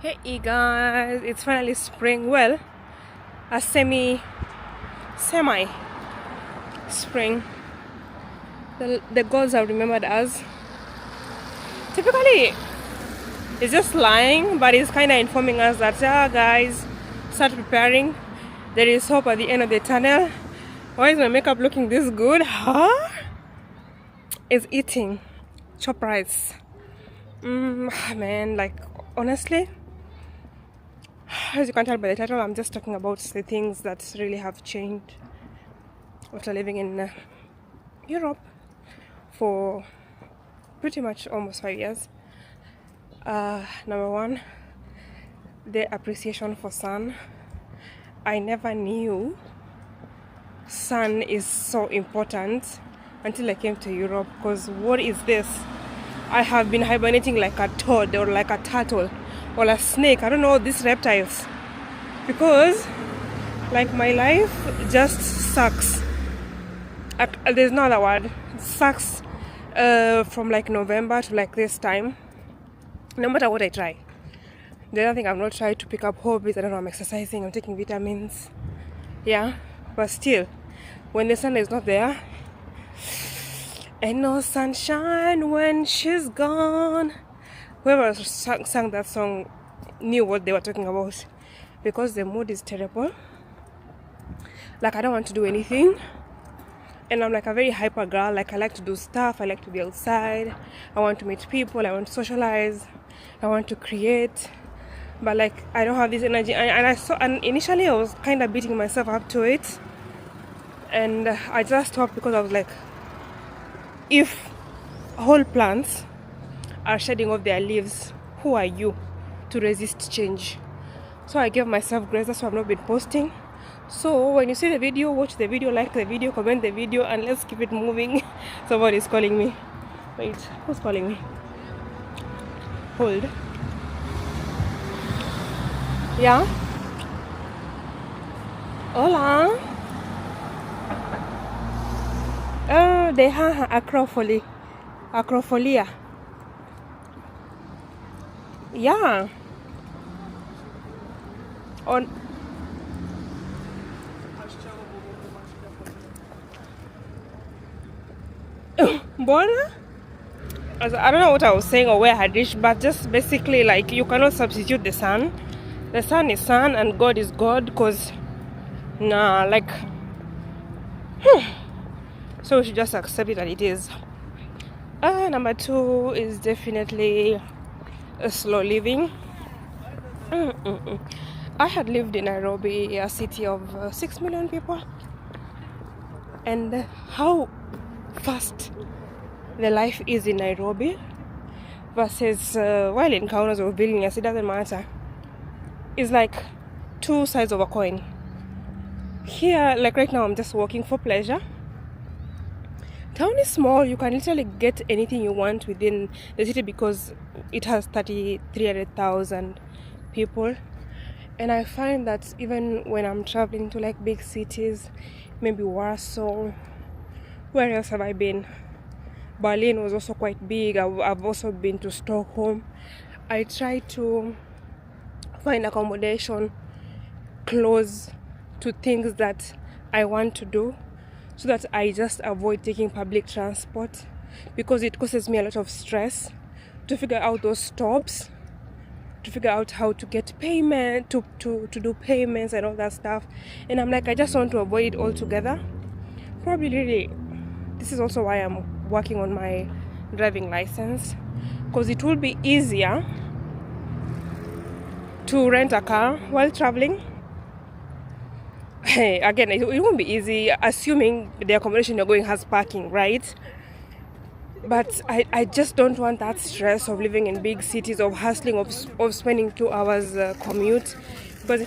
Hey guys, it's finally spring. Well, a semi spring. The gods have remembered us. Typically, it's just lying, but it's kind of informing us that, yeah, guys, start preparing. There is hope at the end of the tunnel. Why is my makeup looking this good? Huh? It's eating chop rice. Man, like, honestly, as you can tell by the title, I'm just talking about the things that really have changed after living in Europe for pretty much almost 5 years. Number one, the appreciation for sun. I never knew sun is so important until I came to Europe, because what is this? I have been hibernating like a toad or like a turtle or a snake. I don't know these reptiles, because like my life just sucks. There's no other word. It sucks from like November to like this time. No matter what I try. The other thing I've not tried to pick up hobbies. I don't know, I'm exercising, I'm taking vitamins. Yeah, but still, when the sun is not there, ain't no sunshine when she's gone. Whoever sang that song knew what they were talking about, because the mood is terrible. Like, I don't want to do anything, and I'm like a very hyper girl. Like, I like to do stuff, I like to be outside, I want to meet people, I want to socialize, I want to create, but like I don't have this energy. And initially I was kind of beating myself up to it, and I just stopped, because I was like, if whole plants are shedding off their leaves, who are you to resist change? So I gave myself grace. That's why I've not been posting. So when you see the video, watch the video, like the video, comment the video, and let's keep it moving. Somebody's calling me. Wait, who's calling me? Hold. Yeah? Hola. They have acrophilia. Yeah. On. Bona? I don't know what I was saying or where I had reached, but just basically, like, you cannot substitute the sun. The sun is sun and God is God, because nah, like, so we should just accept it that it is. Number two is definitely a slow living. I had lived in Nairobi, a city of 6 million people, and how fast the life is in Nairobi versus while in Kaunas or Vilnius, it doesn't matter. It's like two sides of a coin. Here, like right now, I'm just walking for pleasure. Town is small. You can literally get anything you want within the city, because it has 300,000 people. And I find that even when I'm traveling to like big cities, maybe Warsaw, where else have I been? Berlin was also quite big. I've also been to Stockholm. I try to find accommodation close to things that I want to do, so that I just avoid taking public transport, because it causes me a lot of stress to figure out those stops, to figure out how to get payment, to do payments and all that stuff. And I'm like, I just want to avoid it altogether. Probably really, this is also why I'm working on my driving license, because it will be easier to rent a car while traveling. Hey, again, it won't be easy, assuming the accommodation you're going has parking, right? But I just don't want that stress of living in big cities, of hustling, of spending 2 hours commute. Because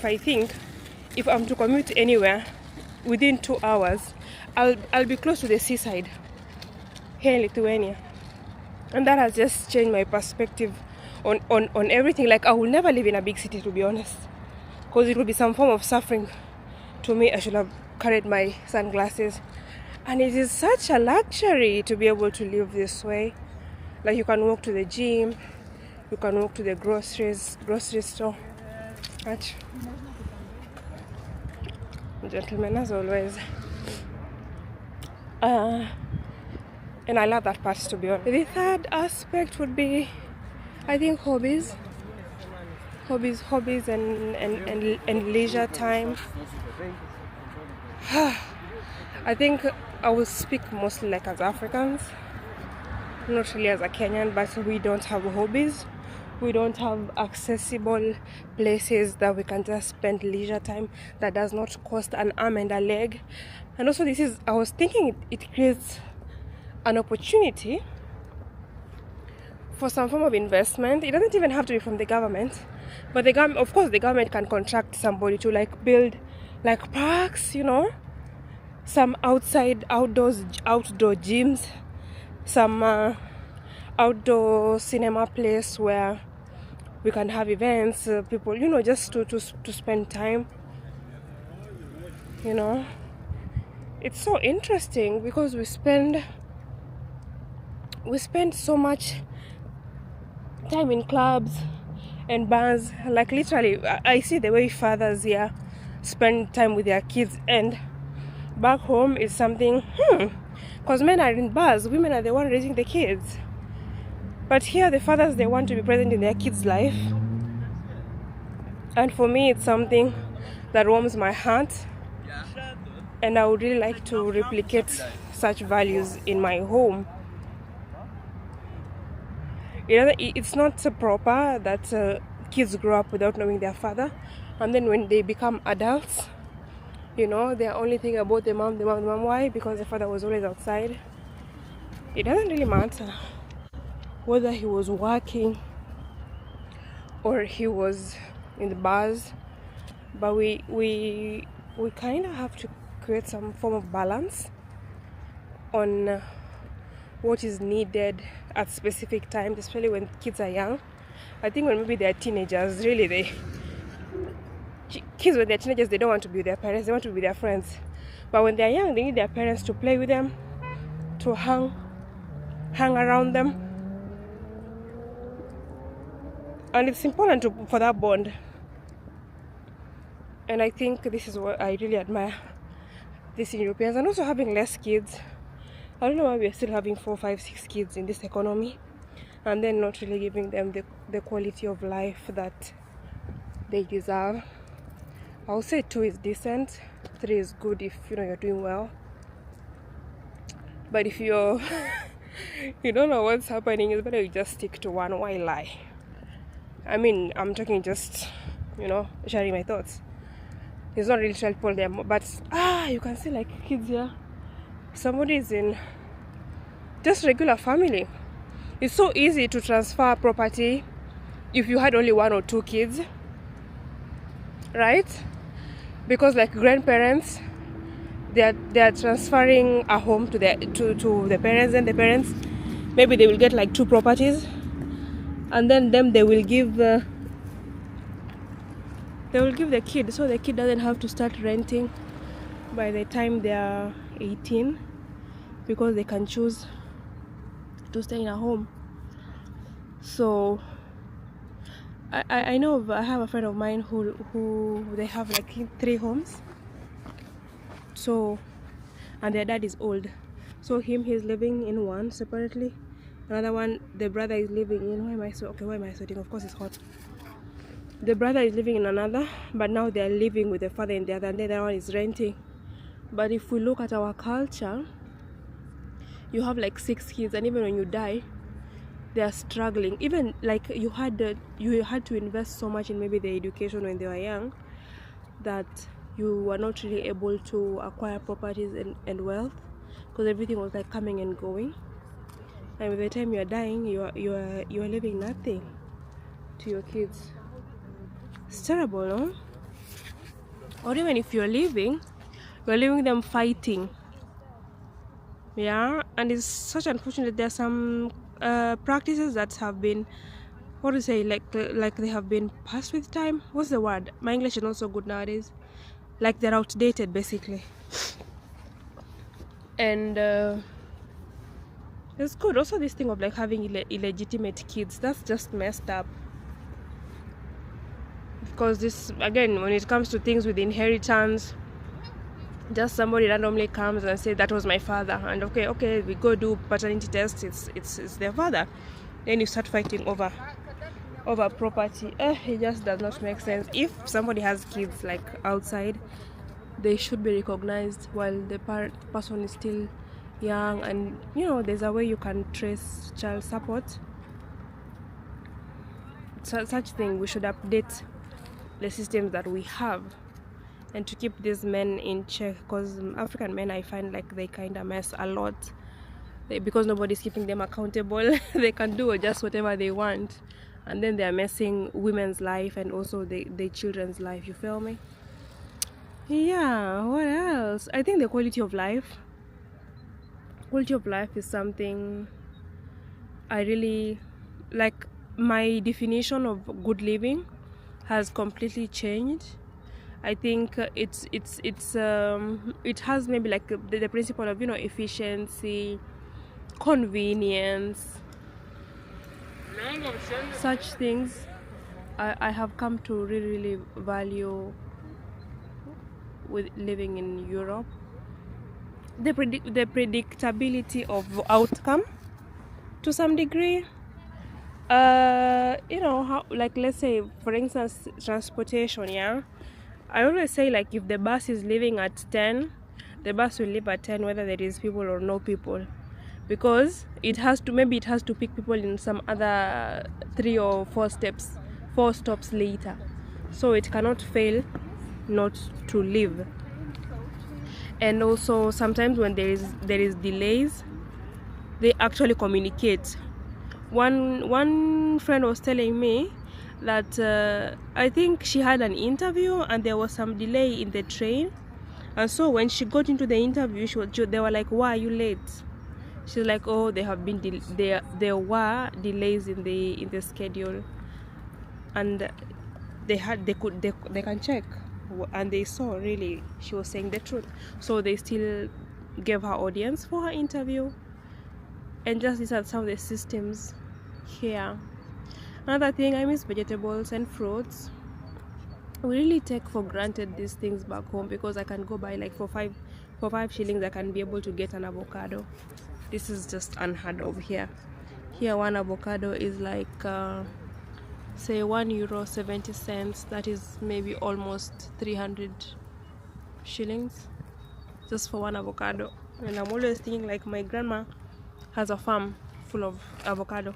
if I'm to commute anywhere within 2 hours, I'll be close to the seaside here in Lithuania, and that has just changed my perspective on everything. Like, I will never live in a big city, to be honest, because it will be some form of suffering to me. I should have carried my sunglasses. And it is such a luxury to be able to live this way. Like, you can walk to the gym, You can walk to the grocery store. Right? Gentlemen, as always. And I love that part, to be honest. The third aspect would be, I think, hobbies and leisure time. I think I will speak mostly like as Africans, not really as a Kenyan, but we don't have hobbies. We don't have accessible places that we can just spend leisure time that does not cost an arm and a leg. And also I was thinking it creates an opportunity for some form of investment. It doesn't even have to be from the government, but of course the government can contract somebody to like build like parks, some outdoor gyms, some outdoor cinema place where we can have events, people, just to spend time. It's so interesting because we spend so much time in clubs and bars. Like literally, I see the way fathers here spend time with their kids, and back home is something, because men are in bars, women are the one raising the kids. But here the fathers, they want to be present in their kids' life. And for me, it's something that warms my heart. And I would really like to replicate such values in my home. It's not so proper that kids grow up without knowing their father. And then when they become adults, they're only thinking about the mom. Why? Because the father was always outside. It doesn't really matter whether he was working or he was in the bars, but we kind of have to create some form of balance on what is needed at specific times, especially when kids are young. I think when maybe they're teenagers, really kids when they're teenagers, they don't want to be with their parents, they want to be with their friends. But when they're young, they need their parents to play with them, to hang around them. And it's important for that bond. And I think this is what I really admire this in Europeans. And also having less kids. I don't know why we're still having 4, 5, 6 kids in this economy, and then not really giving them the quality of life that they deserve. I'll say 2 is decent, 3 is good if you're doing well. But if you don't know what's happening, it's better you just stick to 1. Why lie? I mean, I'm talking just, sharing my thoughts. It's not really trying to pull them, but you can see like kids here. Somebody is in just regular family. It's so easy to transfer property if you had only 1 or 2 kids, right? Because like grandparents, they are transferring a home to the parents, and the parents maybe they will get like 2 properties, and then they will give the kid, so the kid doesn't have to start renting by the time they are 18, because they can choose to stay in a home. So I know I have a friend of mine who they have like 3 homes. So, and their dad is old, so he's living in one separately. Another one, the brother is living in, why am I sweating? Of course it's hot. The brother is living in another, but now they are living with the father in the other, and the other one is renting. But if we look at our culture, you have like 6 kids, and even when you die, they are struggling. Even like you had to invest so much in maybe the education when they were young, that you were not really able to acquire properties and wealth, because everything was like coming and going. And by the time you are dying, you are leaving nothing to your kids. It's terrible, no? Or even if you're leaving them fighting. Yeah, and it's such unfortunate. There are some practices that have been, like they have been passed with time. What's the word? My English is not so good nowadays. Like they're outdated basically. And It's good. Also, this thing of like having illegitimate kids, that's just messed up. Because this, again, when it comes to things with inheritance, just somebody randomly comes and say that was my father, and okay, we go do paternity tests. It's their father. Then you start fighting over property. It just does not make sense. If somebody has kids like outside, they should be recognized while the person is still young, and there's a way you can trace child support. Such thing, we should update the systems that we have, and to keep these men in check, because African men, I find like they kind of mess a lot. Because nobody's keeping them accountable, they can do just whatever they want, and then they are messing women's life and also the children's life. You feel me? Yeah, what else? I think the quality of life is something I really like. My definition of good living has completely changed. I think it has maybe like the principle of efficiency, convenience, such things. I have come to really value with living in Europe. The predictability of outcome to some degree. How, like, let's say for instance transportation. Yeah, I always say like if the bus is leaving at 10, the bus will leave at 10 whether there is people or no people, because it has to pick people in some other 3 or 4 stops later, so it cannot fail not to leave. And also sometimes when there is delays, they actually communicate. One friend was telling me that I think she had an interview and there was some delay in the train, and so when she got into the interview, they were like, "Why are you late?" She's like, "Oh, there were delays in the schedule, and they can check." And they saw really she was saying the truth, so they still gave her audience for her interview. And just these are some of the systems here. Another thing, I miss vegetables and fruits. We really take for granted these things back home, because I can go buy like for 5 shillings I can be able to get an avocado. This is just unheard of here. Here one avocado is like say €1.70. That is maybe almost 300 shillings just for one avocado. And I'm always thinking like my grandma has a farm full of avocado,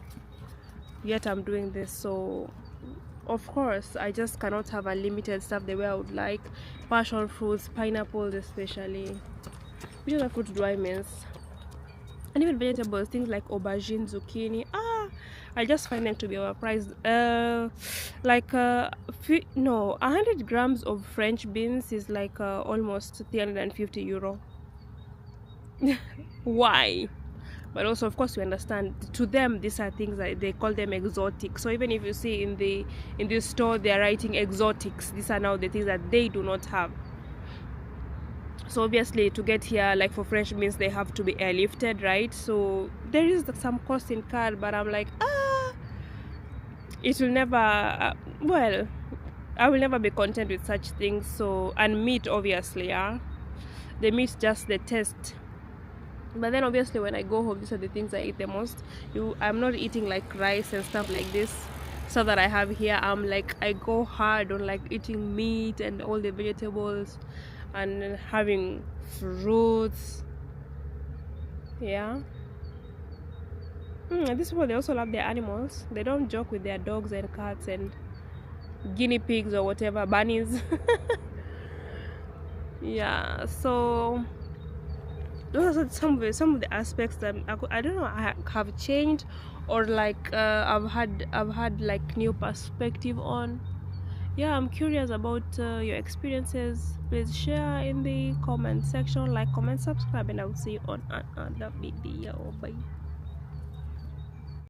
yet I'm doing this. So of course I just cannot have unlimited stuff the way I would like. Passion fruits, pineapples especially. Which other fruits do I miss? And even vegetables, things like aubergine, zucchini. I just find them to be overpriced. 100 grams of French beans is like almost €350. Why? But also, of course, we understand, to them these are things that they call them exotic. So even if you see in the store they are writing exotics, these are now the things that they do not have. So obviously to get here, like for French beans, they have to be airlifted, right? So there is some cost incurred, but I'm like, it will never I will never be content with such things. So, and meat, obviously, the meat, just the taste. But then obviously when I go home, these are the things I eat the most. I'm not eating like rice and stuff like this, so that I have here. I go hard on like eating meat and all the vegetables and having fruits. Yeah. These people, they also love their animals. They don't joke with their dogs and cats and guinea pigs or whatever, bunnies. Yeah, so those are some of the aspects that I don't know, I have changed, or like I've had like new perspective on. Yeah, I'm curious about your experiences. Please share in the comment section, like, comment, subscribe, and I'll see you on another video. Bye.